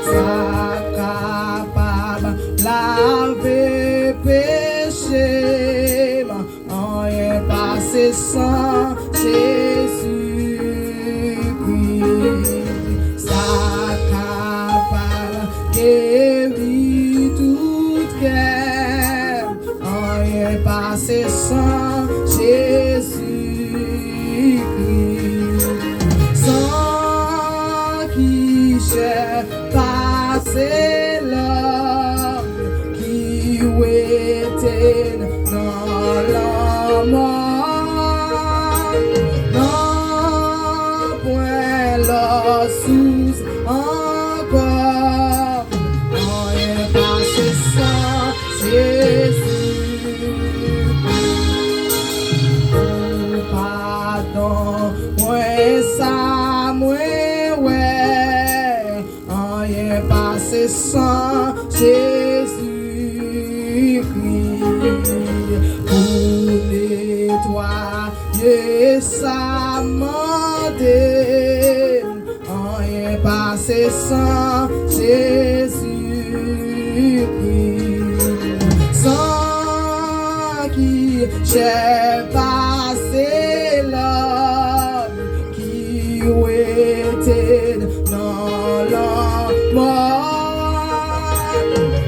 Ça capable lave péché, rien passé sans Jésus-Christ. Ça capable guérir toute guerre, rien passé sans Jésus-Christ. Sans qui j'ai passé l'homme qui était dans la mort. Non, point la sous encore, on est passé sans Jésus. Pardon, moi ça, moi ouais, on est passé sans Jésus-Christ. Pour nettoyer sa mandée, on est passé sans Jésus-Christ. Sans qui j'ai passé l'homme qui était dans la mort.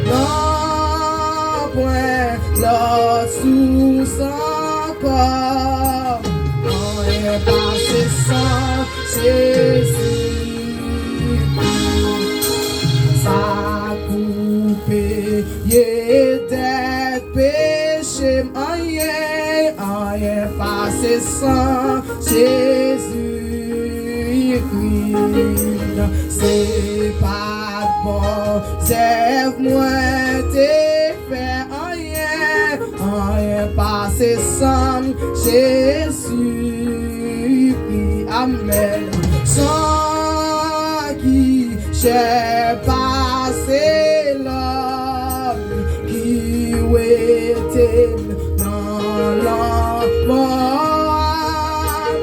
Non, point la sous encore, on est passé sans Jésus. Ça coupé dedprns, rien passé sans Jésus-Christ. C'est pas bon, c'est moins t'es fait rien passé sans Jésus-Christ. Amen. Sans qui j'ai passé l'homme qui était dans la mort.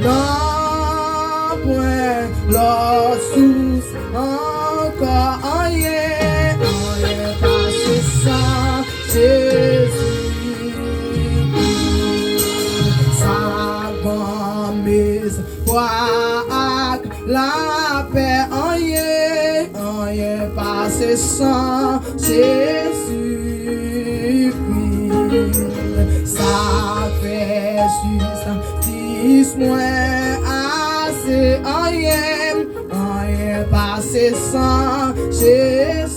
Non, point la sous encore, rien passé sans Jésus. Sa promesse, foi, la paix, rien passé sans Jésus-Christ. Ça fait justice, moins assez, rien passé sans Jésus-Christ.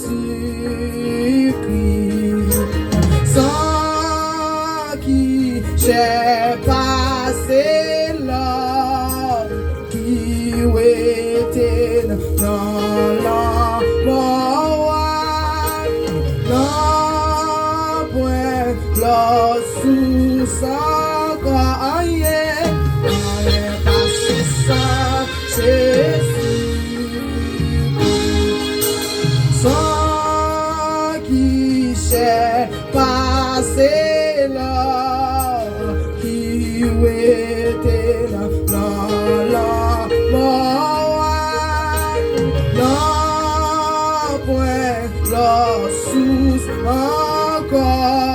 Sans qui j'ai passé l'homme qui était dans la mort. Non, point la sous encore, rien passé sans Jésus. Sans qui j'ai passé l'homme qui était dans la mort. Non, point la sous encore.